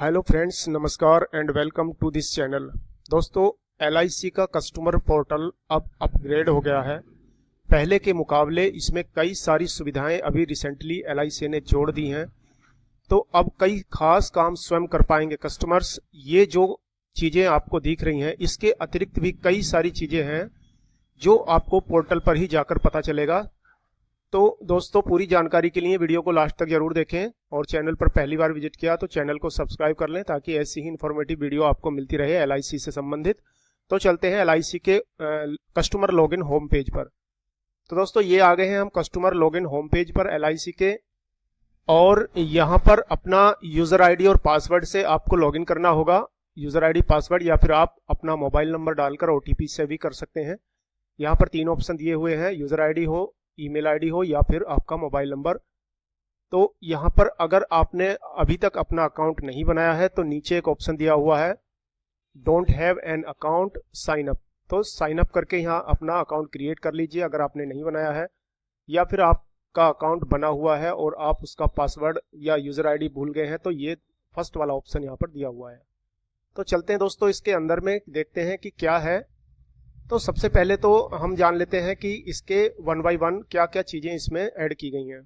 Hello friends, नमस्कार and welcome to this channel. दोस्तों, LIC का कस्टमर पोर्टल अब अपग्रेड हो गया है। पहले के मुकाबले इसमें कई सारी सुविधाएं अभी रिसेंटली LIC ने जोड़ दी हैं। तो अब कई खास काम स्वयं कर पाएंगे कस्टमर्स। ये जो चीज़ें आपको दिख रही हैं, इसके अतिरिक्त भी कई सारी चीज़ें हैं जो आपको पोर्टल पर ही जाकर पता चलेगा। तो दोस्तों, पूरी जानकारी के लिए वीडियो को लास्ट तक जरूर देखें और चैनल पर पहली बार विजिट किया तो चैनल को सब्सक्राइब कर लें ताकि ऐसी ही इन्फॉर्मेटिव वीडियो आपको मिलती रहे LIC से संबंधित। तो चलते हैं LIC के कस्टमर लॉगिन होम पेज पर। तो दोस्तों, ये आ गए हैं हम कस्टमर लॉगिन होम पेज पर LIC के, और यहाँ पर अपना यूजर ID और पासवर्ड से आपको लॉगिन करना होगा। यूजर ID, पासवर्ड, या फिर आप अपना मोबाइल नंबर डालकर OTP से भी कर सकते हैं। यहाँ पर 3 ऑप्शन दिए हुए हैं, यूजर ID हो, ईमेल ID हो या फिर आपका मोबाइल नंबर। तो यहाँ पर अगर आपने अभी तक अपना अकाउंट नहीं बनाया है तो नीचे एक ऑप्शन दिया हुआ है don't have an account, sign up. तो साइन अप करके यहाँ अपना अकाउंट क्रिएट कर लीजिए अगर आपने नहीं बनाया है, या फिर आपका अकाउंट बना हुआ है और आप उसका पासवर्ड या यूजर ID भूल गए हैं तो ये फर्स्ट वाला ऑप्शन यहाँ पर दिया हुआ है। तो चलते हैं दोस्तों, इसके अंदर में देखते हैं कि क्या है। तो सबसे पहले तो हम जान लेते हैं कि इसके 1 बाय 1 क्या क्या चीजें इसमें ऐड की गई हैं।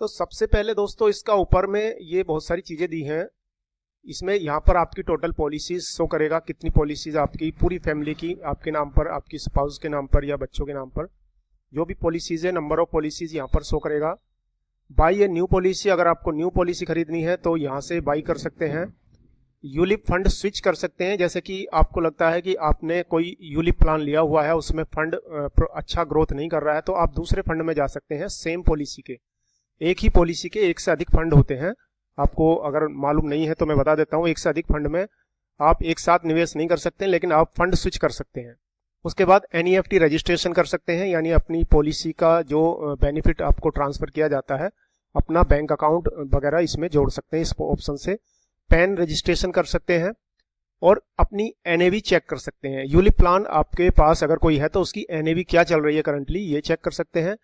तो सबसे पहले दोस्तों, इसका ऊपर में ये बहुत सारी चीजें दी हैं। इसमें यहाँ पर आपकी टोटल पॉलिसीज शो करेगा, कितनी पॉलिसीज आपकी पूरी फैमिली की आपके नाम पर, आपकी स्पाउस के नाम पर या बच्चों के नाम पर जो भी पॉलिसीज है, नंबर ऑफ पॉलिसीज यहाँ पर शो करेगा। बाई ए न्यू पॉलिसी, अगर आपको न्यू पॉलिसी खरीदनी है तो यहाँ से बाई कर सकते हैं। यूलिप फंड स्विच कर सकते हैं, जैसे कि आपको लगता है कि आपने कोई यूलिप प्लान लिया हुआ है, उसमें फंड अच्छा ग्रोथ नहीं कर रहा है तो आप दूसरे फंड में जा सकते हैं। सेम पॉलिसी के, एक ही पॉलिसी के एक से अधिक फंड होते हैं। आपको अगर मालूम नहीं है तो मैं बता देता हूँ, एक से अधिक फंड में आप एक साथ निवेश नहीं कर सकते, लेकिन आप फंड स्विच कर सकते हैं। उसके बाद NEFT रजिस्ट्रेशन कर सकते हैं, यानी अपनी पॉलिसी का जो बेनिफिट आपको ट्रांसफर किया जाता है, अपना बैंक अकाउंट वगैरह इसमें जोड़ सकते हैं इस ऑप्शन से। पैन रजिस्ट्रेशन कर सकते हैं और अपनी NAV चेक कर सकते हैं। यूलिप प्लान आपके पास अगर कोई है तो उसकी NAV क्या चल रही है करंटली, ये चेक कर सकते हैं।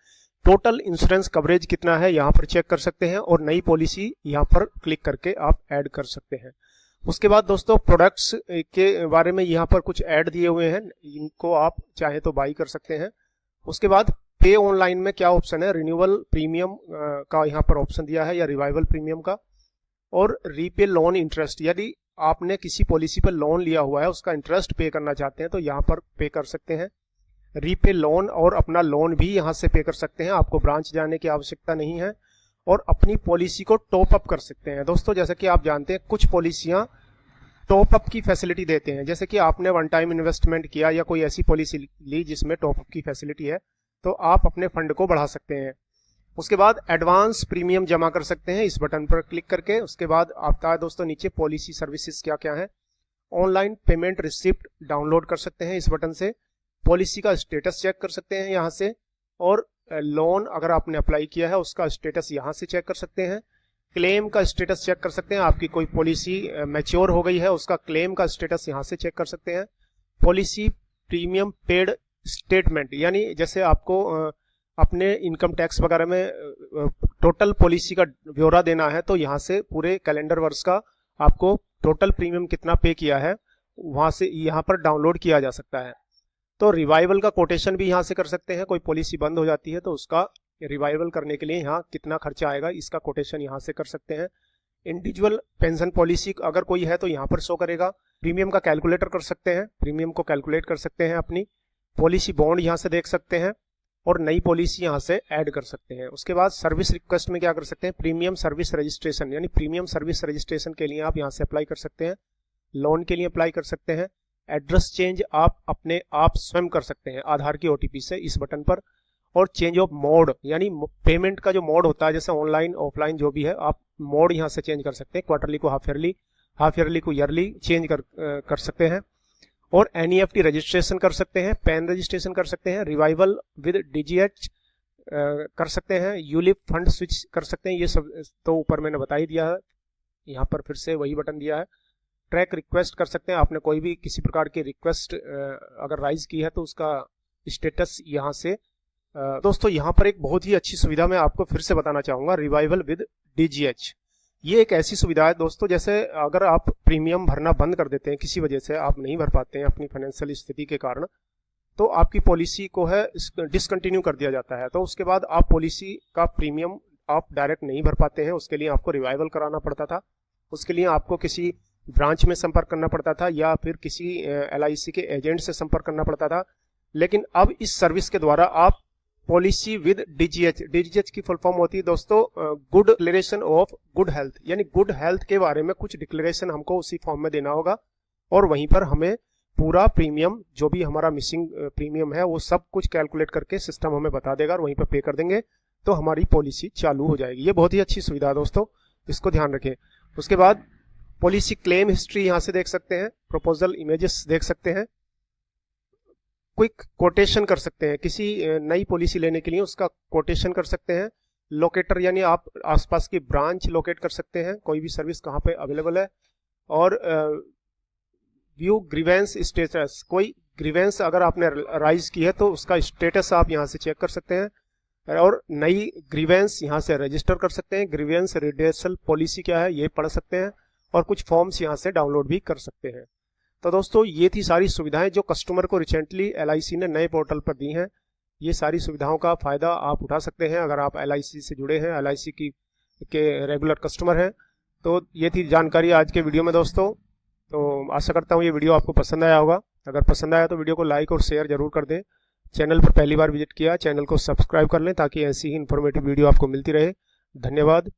टोटल इंश्योरेंस कवरेज कितना है यहाँ पर चेक कर सकते हैं, और नई पॉलिसी यहाँ पर क्लिक करके आप ऐड कर सकते हैं। उसके बाद दोस्तों, प्रोडक्ट्स के बारे में यहाँ पर कुछ ऐड दिए हुए हैं, इनको आप चाहे तो बाई कर सकते हैं। उसके बाद पे ऑनलाइन में क्या ऑप्शन है, रिन्यूअल प्रीमियम का यहाँ पर ऑप्शन दिया है या रिवाइवल प्रीमियम का, और रीपे लोन इंटरेस्ट, यदि आपने किसी पॉलिसी पर लोन लिया हुआ है उसका इंटरेस्ट पे करना चाहते हैं तो यहाँ पर पे कर सकते हैं। रीपे लोन और अपना लोन भी यहाँ से पे कर सकते हैं, आपको ब्रांच जाने की आवश्यकता नहीं है। और अपनी पॉलिसी को टॉप अप कर सकते हैं। दोस्तों, जैसे कि आप जानते हैं कुछ पॉलिसियां टॉप अप की फैसिलिटी देते हैं, जैसे कि आपने वन टाइम इन्वेस्टमेंट किया या कोई ऐसी पॉलिसी ली जिसमें टॉप अप की फैसिलिटी है तो आप अपने फंड को बढ़ा सकते हैं। उसके बाद एडवांस प्रीमियम जमा कर सकते हैं इस बटन पर क्लिक करके। उसके बाद आता है दोस्तों नीचे पॉलिसी सर्विसेज क्या क्या है। ऑनलाइन पेमेंट रिसिप्ट डाउनलोड कर सकते हैं इस बटन से। पॉलिसी का स्टेटस चेक कर सकते हैं यहाँ से, और लोन अगर आपने अप्लाई किया है उसका स्टेटस यहाँ से चेक कर सकते हैं। क्लेम का स्टेटस चेक कर सकते हैं, आपकी कोई पॉलिसी मैच्योर हो गई है उसका क्लेम का स्टेटस यहाँ से चेक कर सकते हैं। पॉलिसी प्रीमियम पेड स्टेटमेंट, यानी जैसे आपको अपने इनकम टैक्स वगैरह में टोटल पॉलिसी का ब्यौरा देना है तो यहाँ से पूरे कैलेंडर वर्ष का आपको टोटल प्रीमियम कितना पे किया है वहाँ से यहाँ पर डाउनलोड किया जा सकता है। तो रिवाइवल का कोटेशन भी यहाँ से कर सकते हैं, कोई पॉलिसी बंद हो जाती है तो उसका रिवाइवल करने के लिए यहाँ कितना खर्चा आएगा इसका कोटेशन यहाँ से कर सकते हैं। इंडिविजुअल पेंशन पॉलिसी अगर कोई है तो यहाँ पर शो करेगा। प्रीमियम का कैलकुलेटर कर सकते हैं, प्रीमियम को कैलकुलेट कर सकते हैं। अपनी पॉलिसी बॉन्ड यहाँ से देख सकते हैं और नई पॉलिसी यहाँ से ऐड कर सकते हैं। उसके बाद सर्विस रिक्वेस्ट में क्या कर सकते हैं, प्रीमियम सर्विस रजिस्ट्रेशन, यानी प्रीमियम सर्विस रजिस्ट्रेशन के लिए आप यहाँ से अप्लाई कर सकते हैं। लोन के लिए अप्लाई कर सकते हैं। एड्रेस चेंज आप अपने आप स्वयं कर सकते हैं आधार की OTP से इस बटन पर। और चेंज ऑफ मोड, यानी पेमेंट का जो मोड होता है जैसे ऑनलाइन ऑफलाइन जो भी है, आप मोड यहाँ से चेंज कर सकते हैं। क्वार्टरली को हाफ ईयरली, हाफ ईयरली को ईयरली चेंज कर सकते हैं। और NEFT रजिस्ट्रेशन कर सकते हैं, पैन रजिस्ट्रेशन कर सकते हैं, रिवाइवल विद DGH कर सकते हैं, यूलिप फंड स्विच कर सकते हैं। ये सब तो ऊपर मैंने बता ही दिया है, यहाँ पर फिर से वही बटन दिया है। ट्रैक रिक्वेस्ट कर सकते हैं, आपने कोई भी किसी प्रकार की रिक्वेस्ट अगर राइज की है तो उसका स्टेटस यहाँ से। दोस्तों, यहाँ पर एक बहुत ही अच्छी सुविधा मैं आपको फिर से बताना चाहूँगा, रिवाइवल विद DGH। ये एक ऐसी सुविधा है दोस्तों, जैसे अगर आप प्रीमियम भरना बंद कर देते हैं, किसी वजह से आप नहीं भर पाते हैं अपनी फाइनेंशियल स्थिति के कारण, तो आपकी पॉलिसी को है डिसकंटिन्यू कर दिया जाता है। तो उसके बाद आप पॉलिसी का प्रीमियम आप डायरेक्ट नहीं भर पाते हैं, उसके लिए आपको रिवाइवल कराना पड़ता था। उसके लिए आपको किसी ब्रांच में संपर्क करना पड़ता था या फिर किसी LIC के एजेंट से संपर्क करना पड़ता था। लेकिन अब इस सर्विस के द्वारा आप पॉलिसी विद DGH की फुल फॉर्म होती है दोस्तों good declaration of good health, यानी गुड हेल्थ के बारे में कुछ डिक्लेरेशन हमको उसी फॉर्म में देना होगा और वहीं पर हमें पूरा प्रीमियम, जो भी हमारा मिसिंग प्रीमियम है, वो सब कुछ कैलकुलेट करके सिस्टम हमें बता देगा और वहीं पर पे कर देंगे तो हमारी पॉलिसी चालू हो जाएगी। ये बहुत ही अच्छी सुविधा है दोस्तों, इसको ध्यान रखें। उसके बाद पॉलिसी क्लेम हिस्ट्री यहाँ से देख सकते हैं, प्रपोजल इमेजेस देख सकते हैं, क्विक कोटेशन कर सकते हैं, किसी नई पॉलिसी लेने के लिए उसका कोटेशन कर सकते हैं। लोकेटर यानी आप आसपास की ब्रांच लोकेट कर सकते हैं, कोई भी सर्विस कहाँ पे अवेलेबल है। और व्यू ग्रीवेंस स्टेटस, कोई ग्रीवेंस अगर आपने राइज की है तो उसका स्टेटस आप यहाँ से चेक कर सकते हैं और नई ग्रीवेंस यहाँ से रजिस्टर कर सकते हैं। ग्रीवेंस रिड्रेसल पॉलिसी क्या है ये पढ़ सकते हैं और कुछ फॉर्म्स यहाँ से डाउनलोड भी कर सकते हैं। तो दोस्तों ये थी सारी सुविधाएं जो कस्टमर को रिसेंटली LIC ने नए पोर्टल पर दी हैं। ये सारी सुविधाओं का फ़ायदा आप उठा सकते हैं अगर आप LIC से जुड़े हैं, LIC के रेगुलर कस्टमर हैं। तो ये थी जानकारी आज के वीडियो में दोस्तों। तो आशा करता हूँ ये वीडियो आपको पसंद आया होगा। अगर पसंद आया तो वीडियो को लाइक और शेयर जरूर कर दें। चैनल पर पहली बार विजिट किया, चैनल को सब्सक्राइब कर लें ताकि ऐसी ही इन्फॉर्मेटिव वीडियो आपको मिलती रहे। धन्यवाद।